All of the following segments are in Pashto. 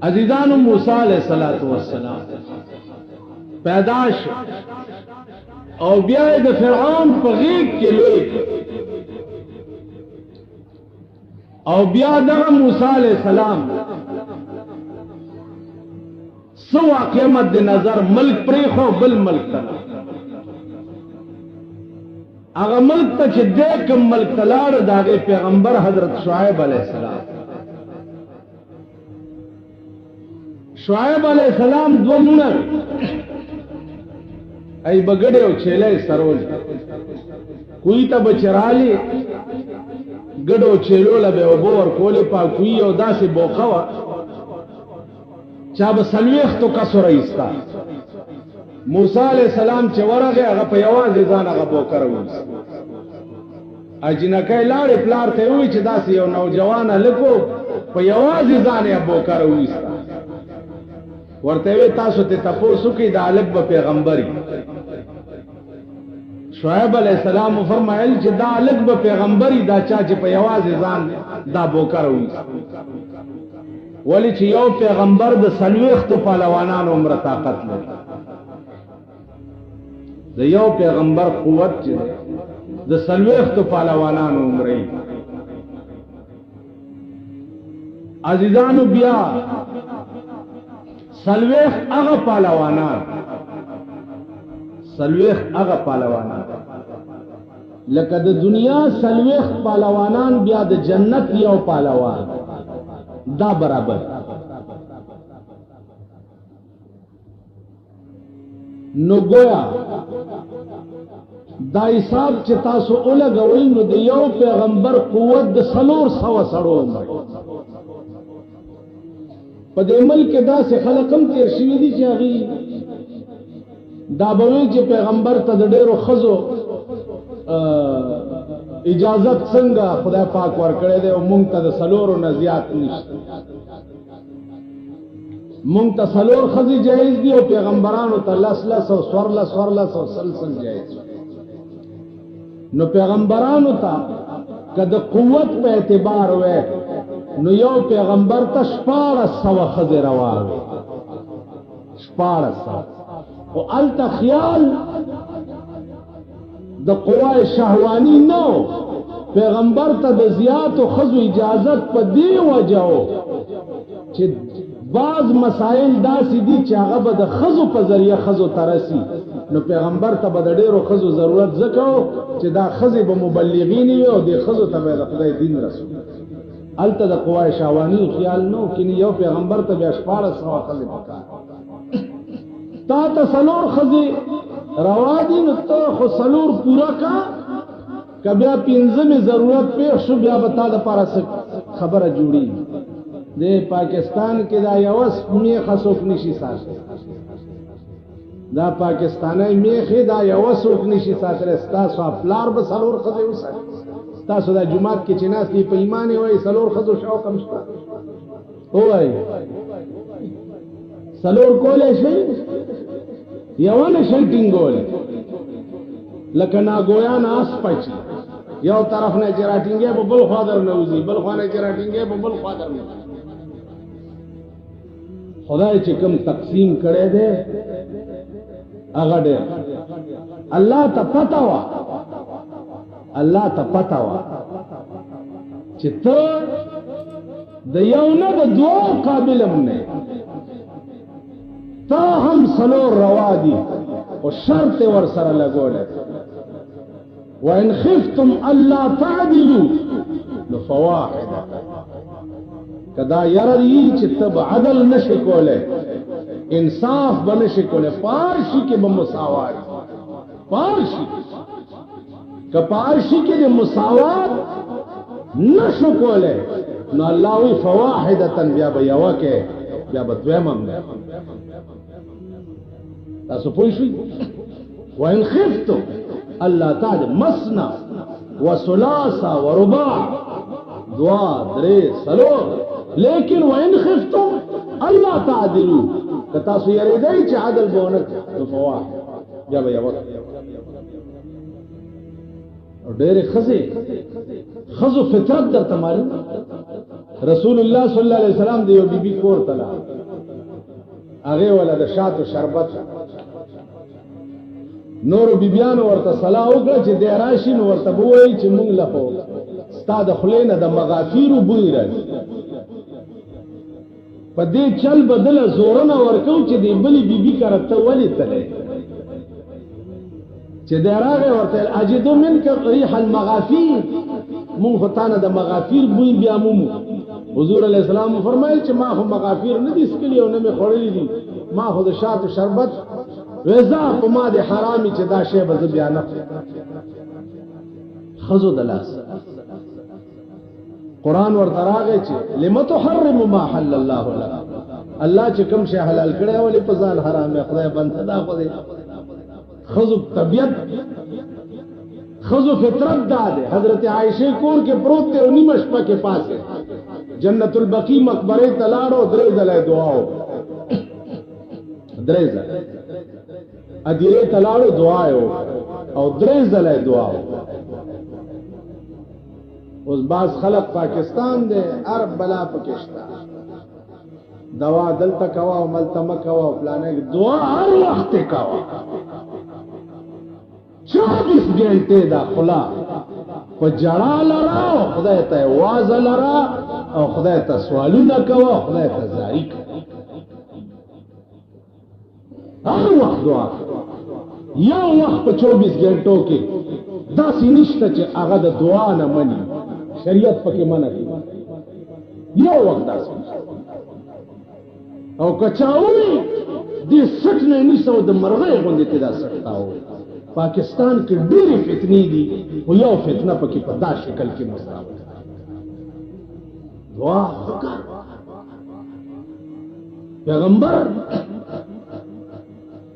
عزیزانو موسی علیہ السلام پیداش او بیا د فرعون په غیږ کې لوی او بیا د موسی علیہ السلام سو واقع مد نظر ملک پرې خو بل ملک ته هغه ملک ته چې د کوم ملک تلاړ داغه پیغمبر حضرت شعیب علیہ السلام شعیب علیہ السلام دو مونږ ای بغړې او چيله سرول کوئی ته بچرالی ګډو چيلو له به وبور کولې پا کوئی او داسې بوخوا چا به سلويختو کسر ایستا موسی علیہ السلام چې ورغه هغه په یوازې ځان هغه بوکرو اجنکه لاړې پلار ته وی چې داسې یو نوجوان لکو په یوازې ځان یې بوکرو ایستا ورته وی تاسو ته تاسو کې د الګ په پیغمبري شعیب علیہ السلام فرمایل چې دا الګ په پیغمبري دا چا چې په یوازې ځان دا بوکرو ایستا ولی چې یو پیغمبر د سلويخت پهلوانانو عمر طاقت لري د یو پیغمبر قوت چې د سلويخت پهلوانانو عمرې عزیزانو بیا سلويخت هغه پهلوانان لکه د دنیا سلويخت پهلوانان بیا د جنت یو پهلوان دا برابر نو گویا دا حساب چې تاسو اولګوي نو د یو پیغمبر قوت د 300 سړو په دې ملک دا څه خلقم تیر شوی دي چې هغه دا به چې پیغمبر ته د ډېرو خزو اجازت څنګه خدای پاک ورکړی دی او مونږ ته د 300 نه زیات نشته مونږ ته 300 خزي جایز دي او پیغمبرانو ته 10 سلسل جایز نو پیغمبرانو ته کله قوت په اعتبار وې نو یو پیغمبر ته 1400 خزي راوړي 1400 او الت خیال د قوای شهوانی نو پیغمبر ته د زیات او خزو اجازت په دی وجهو چې بعض مسائل داسې دي چې هغه به د خزو په ذریعہ خزو ترسي نو پیغمبر ته به د ډیرو خزو ضرورت زکو چې دا خزي به مبلغین وي او د خزو ته به د خدای دین رسول الته د قوای شهوانی خیال نو کینی یو پیغمبر ته به 1400 خزي پکار تا ته 300 خزي روا دي نو ته خو 300 پورا کا کبیا پینځمه ضرورت پیښ شو بیا بتا د پاره خبره جوړی د پاکستان کې دا یوس میخه څوک نشي ساتي دا پاکستاني میخه دا یوس څوک نشي ساتي تاسو خپلار به 300 خزي وساتي تاسو د جمعات کې چې ناس په ایمان وي 300 خزو شاو کم شته وای 300 کولې شي یوانه شلټینګول لکه ناګویا ناس پچ یو طرف نه جراټینګه په بل خاطر نوځي بل خانه جراټینګه په بل خاطر نه خدای چې کوم تقسیم کړي دے هغه دې الله ته پتا وا چې ته د یو نه د دوه قابلم نه تا هم 300 روا دي او شرط ور سره لګولې وان خفتم الا تعدلوا فواحد کدا يرى چې تب عدل نشي کوله انصاف بنشي کوله پارشي کې به مساوات پارشي کپارشي کې مساوات نشو کوله نو الله وی فواحده بیا به یو کې بیا به دویم نه تاسو پوښی وان خفتم الله تعالی مسنا وثلاث ورباع دوا درې سلو لیکن وان خفتم الله تعدلوا تاسو یریدای چې عدل بونه فواحد جاب یا وقت ډېر خزو فطرت در تمال رسول الله صلی الله علیه وسلم دی یو بیبي کور تلا هغه ولا د شاتو شربت نور بیبیان ورته صلاح وکړه چې د راشي نو ورته وایي چې مونږ له خو ستا د خلینه د مغافیرو بوی راځي په دې چل بدله زورونه ورکو چې د بلی بیبي کرته ولې تلې چې د راغه ورته اجدو منک ريح المغافير مونږ فتانه د مغافیر بوی بیا مومو حضور علیہ السلام فرمایل چې ما خو مغافیر نه دي سکلی او نه مې خورلې دي ما خو د شاتو شربت وزا په ما د حرامي چې دا شی به بیا نه خذو دلاس قران ورته راغی چې لم تحرم ما حل الله لك الله چې کوم شی حلال کړی ولې په ځان حرام خدای بنده دا خو دې خذو طبيعت خذو فطرت داده حضرت عائشہ کور کې پروت ته نیمه شپه کې پاسه جنت البقیع مقبره تلاړو درې ځله دعاو درې ځله ادیره تلاړو دعاو او درې ځله دعاو اوس باز خلق پاکستان دے عرب بلا پاکستان دوا دلتا کوا و ملتمه کوا و پلانے دعا ہر وقت کوا 24 گھنٹے دا خلا و جڑا لرا و خدای تا واز لرا او خدای تا سوالو دا کوا و خدای تا زاری کوا ہر وقت دعا یا وقت پا 24 گھنٹوں کے دا سی نشتا چه آغا دا دعا نمانی شریعت پکې منع کی یو وخت داس او کچاوي دې سټ نه نیسو د مرغې غوندې ته دا سټاو پاکستان کې ډېری فتنې دي او یو فتنه پکې په دا شکل کې مستعمل دعا وکړه پیغمبر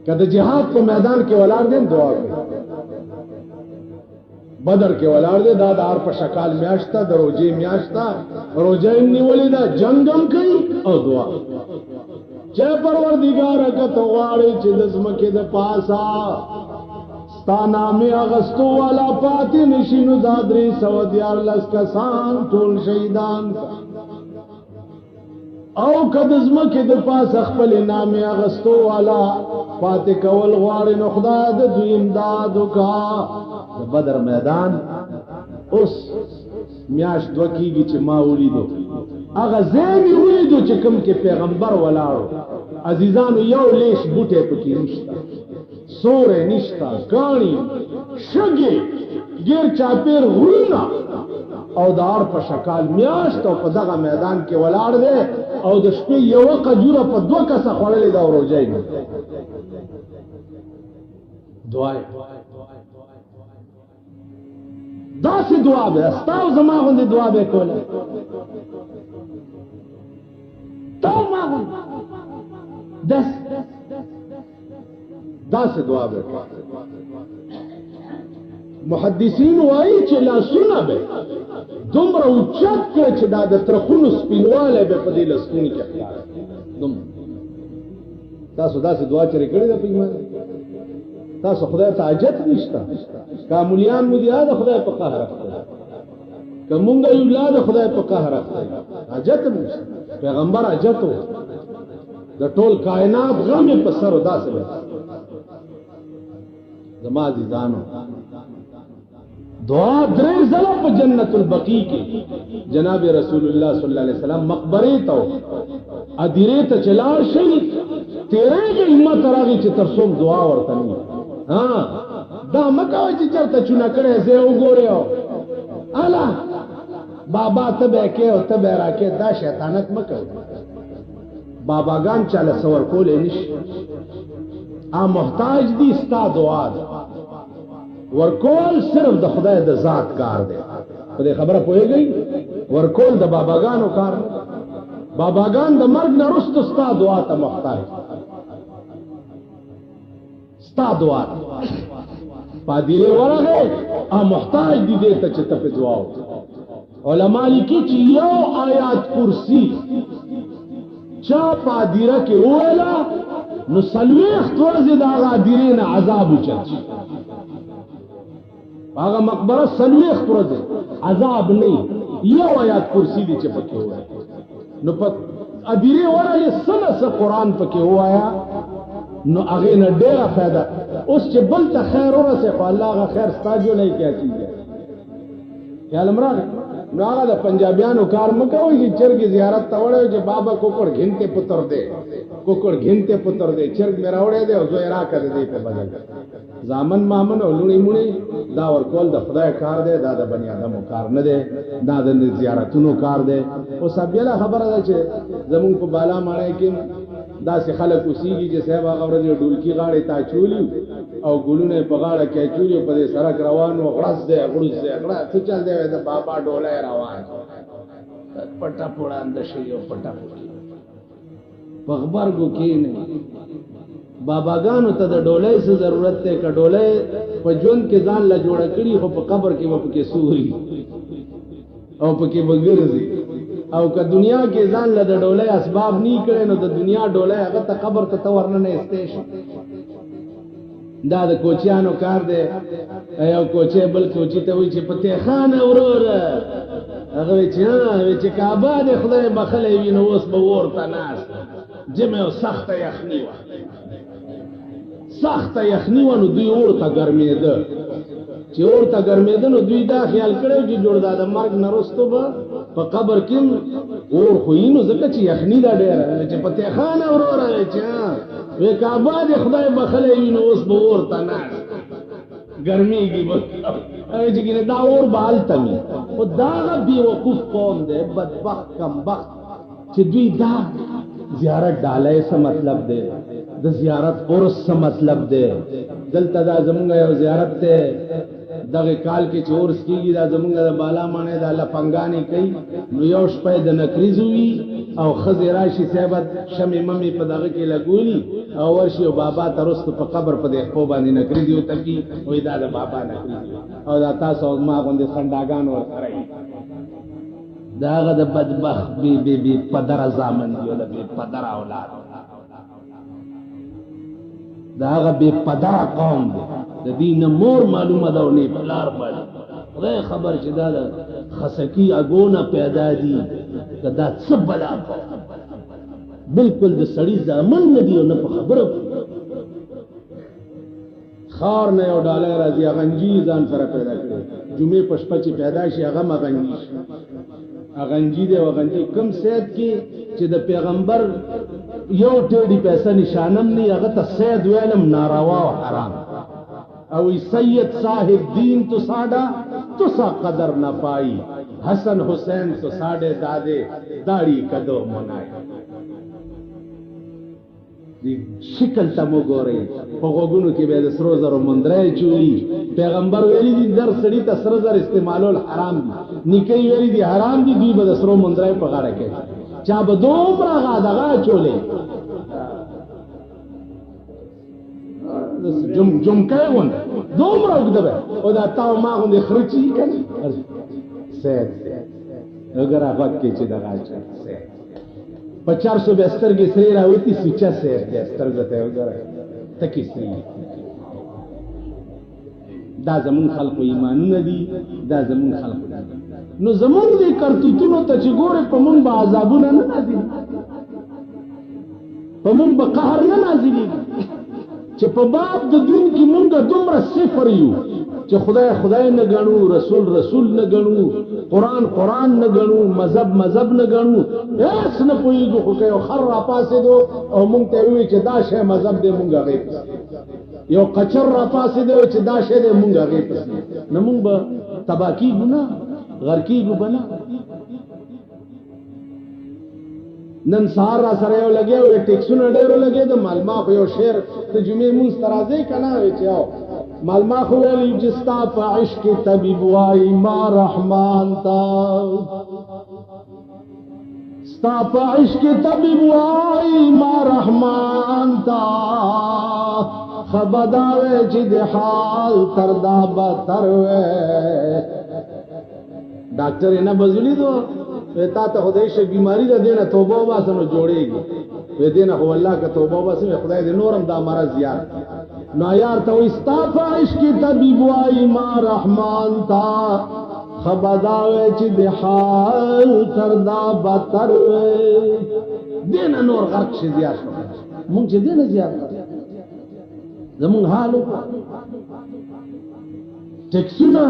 کله جهاد په میدان کې ولاړ دي دعا کوي بدر کې ولاړ دي دا د هر په شکل میاشتا د روزي میاشتا روزه نیولې دا جنگم کوي او دعا چې پروردګار کته غواړي چې د زمکه د پاسا ستانا می اغستو والا پاتې نشینو دادري سو دیار لس کسان ټول شهیدان او کده زمکه د پاسا خپل نام اغستو والا پاتې کول غواړي نو خدای د دوی امداد وکا بدر میدان اوس میاش دو کیږي چې ما ولیدو هغه زمي ولیدو چې کوم کې پیغمبر ولاړو عزیزانو یو لیش بوټه پکې نشتا سورې نشتا غاڼي شګي ګیر چاپیر غونا او دار په شکل میاش ته په دغه میدان کې ولاړ دی او د شپې یو قجوره په دوه کسه خړلې دا ورځي دعای دا سی دعا بے استاو زما غندې دعا به کوله تا ما غند دس دا سی دعا به محدثین وایي چې لا سنه به دومره اوچت کې چې دا د ترخونو سپینواله به په دې لسونی کې ښکار دومره تاسو دا سی دعا چرې کړې ده په ایمان تاسو خدای ته حاجت نشته کاملیان مو دی دا خدای په قهر راځي کومه اولاد خدای په قهر راځي حاجت نشته پیغمبر حاجت و د ټول کائنات غم په سر او داسې وي زما عزیزانو دعا درې ځله په جنت البقیع کې جناب رسول الله صلی الله علیه وسلم مقبره ته ادیره ته چلار شي تیرې همت راغی چې ترسوم دعا ورته نه ها دا مکه چې چرته چونه کړي زه وګورم الا بابا تبه کې او تبه راکې دا شیطانت مکه باباګان چاله سور کول نشي ا محتاج دي ستا دعا ورکول صرف د خدای د ذات کار دی په دې خبره پوهیږئ ورکول د باباګانو کار باباګان د مرګ نه وروسته ستا دعا ته محتاج ستا دعا پادیره ورغه ا محتاج دي دې ته چې ته په دعا علماء لیکي چې یو آیات کرسی چا پادیره کې ویلا نو سلويخ ورځې دا غادیره نه عذاب وچت هغه مقبره سلويخ ورځې عذاب نه یو آیات کرسی دي چې پکې وای نو په ابیره ورلې سنه قرآن پکې وایا نو هغه نه ډیره فائدہ اوس چې بل ته خیر ورسه خو الله غ خیر ستاجو نه کیا کیږي خیال مراد نو هغه د پنجابیانو کار مکوي چې چرګ زیارت ته وړي چې بابا کوکړ غنته پتر دے کوکړ غنته پتر دے چرګ میرا وړي دے او زه را کړ دې په بدل زامن مامن او لونی مونی دا ورکول د خدای کار دی دا د بنی آدمو کار نه دی دا د زیارتونو کار دی او سبیله خبره ده چې زمون په بالا ماړی کې دا سه خلک اوسېږي چې صاحب هغه ورځ ډولکی غاړې تا چولی او ګلونه په غاړه کې چولی په دې سړک روانو غړس دی غړس دی غړا څه چل دی دا بابا ډوله روان پټا پوړاند شي او پټا پوړي په خبرګو کې نه باباګانو ته د ډولۍ څه ضرورت ته ک ډولۍ په ژوند کې ځان لا جوړ کړي خو په قبر کې و پکې سوري او پکې وګرځي او که دنیا کې ځان لا د ډولۍ اسباب نه کړي نو د دنیا ډولۍ هغه ته قبر ته ورنه نه استېش دا د کوچیانو کار دی یو کوچی بل کوچی ته وی چې پته خان اورور هغه چې کعبه د خدای بخلې وینو اوس به ورته ناس جمع او سخت یخنی و سخت یخنی و نو دوی ورته ګرمېده چې ورته ګرمېده نو دوی دا خیال کړو چې جوړ دا د مرګ نرستو به په قبر کې اور خوینو ځکه چې یخنی دا ډېر چې پته خان اورور چې وی کعبه د خدای بخلې وینو اوس به ورته ناس ګرمېږي به چې ګینه دا اور بال تمی او دا بي وقوف قوم دی بدبخت کمبخت چې دوی دا زیارت ډالای څه مطلب دی د زیارت قرص څه مطلب دی دلته دا زمونږ یو زیارت ته دغه کال کې چورس کیږي دا زمونږ د بالا مانه د لپنګانی کوي نو یو شپه د نکریزوي او خزی راشي صاحبت شمع ممی په دغه کې لګولي او ورشي او بابا ترست په قبر په دې خو باندې نکریزي او تکی وې دا د بابا نکریزي او دا تاسو ما غوندې خنداګان ورسره داغه د بدبخت بی پدر زامن دی او د بی پدر اولاد داغه بی پدر قوم دی د دین مور معلومه ده او نه بلار باندې خدای خبر چې دا خسکی اگونه پیدا دي کدا څه بلا بالکل د سړی زامن نه دی او نه په خبره خار نه یو ډالر راځي غنجی ځان سره پیدا کړي جمعه پښپا چې پیدا شي هغه مغنجی اغنجی دی وغنجی کم سید کې چې د پیغمبر یو ټیډي پیسې نشانم نه هغه ته سید ویلم ناروا او حرام او سید صاحب دین تو ساډا تو سا قدر نه پای حسن حسین تو ساډه دادے داڑھی کدو منای دی شکل تمو ګورې په غوګونو کې به د سرو زرو مندرای چولی پیغمبر ویلي دي در سړی ته سرو زر استعمالول حرام دي نکي ویلي دي حرام دي دوی به د سرو مندرای په غاړه کې چا به دومره غادغه چولې جم کایون دومره وګدبه او دا تاو ما غوندې خرچی کني سید وګرا وخت کې چې دا راځي سید 400 بستر کې سری راوتی سچا سیر دې ستر غته وګرا تکي سری دا زمون خلق ایمان نه دي دا زمون خلق نو زمون دې کرتوتونو ته چې ګوره په مونږ به عذابونه نه نازلي په مونږ به قهر نه نازلي چې په باب د دین کې مونږ دومره صفر یو چې خدای نه غنو رسول نه غنو قران نه غنو مذهب نه غنو هیڅ نه پوهیږو خو که یو خر را پاسې دو او مونږ ته وی چې دا شی مذهب دې مونږ غي یو قچر را پاسې دو چې دا شی دې مونږ غي پس نه مونږ به تباکی ګنا غرکی ګو بنا نن سهار را سره یو لګي او ټیکسونه ډېر لګي د مالما خو یو شعر ته جمعې مونږ ترازی کنه وی چې مالما خو ویل جستا په عشق طبيب وای ما رحمان تا ستا په عشق طبيب وای ما رحمان تا خبردار چې د حال تر دا بدتر وې ډاکټر نه بزلی دو وتا ته خدای شي بیماری ده دینه توبه واسنو جوړيږي و دینه هو الله کا توبه واسه خدای دې نورم دا مرض یار نو یار ته استاف عشق طبيب وای ما رحمان تا خبرداوی چې د حال تر دا بدتر دینه نور غرق شي زیات مونږ چې دینه زیات زمونږ حالو ټیکسونه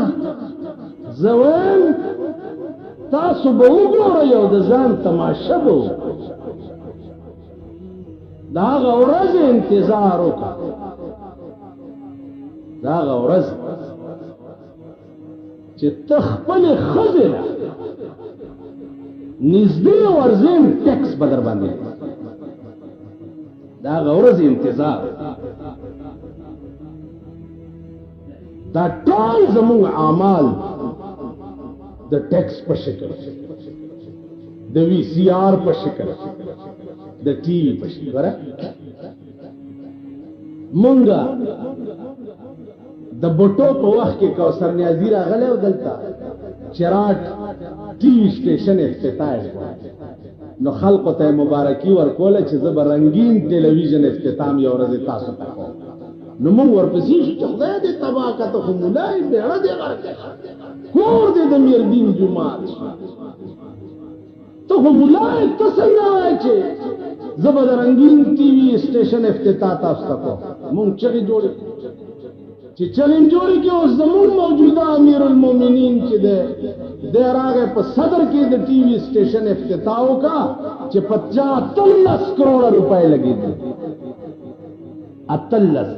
زوال تاسو به وګورئ او د ځان تماشه به د هغه ورځې انتظار وکړه د هغه ورځ چې ته خپلې ښځې له نږدې ورځې ټیکس به در باندې د هغه ورځې انتظار دا ټول زموږ اعمال د ټیکس په شکل د وی سی آر په شکل د ټي وي په شکل مونږه د بوټو په وخت کې کوثر نیازی راغلی او دلته چراټ ټي وي سټیشن افتتاح نو خلقو ته مبارکي ورکوله چې زه به رنګین ټلویزیون افتتاح یو ورځ تاسو ته کوم نو مونږ ورپسې شو چې خدای دې تباه کړه ته خو مولای بیړه دې غرقه کور دې د میردین جومات ته خو مولای ته څنګه وایې چې زه به د رنګین ټي وي سټیشن افتتاح تاسو ته کوم مونږ چغې جوړې چې چغې جوړې کې اوس زموږ موجوده امیر المؤمنین چې دی راغی په صدر کې د ټي وي سټیشن افتتاح وکړه چې 15 کروڑ روپۍ لګېدل 18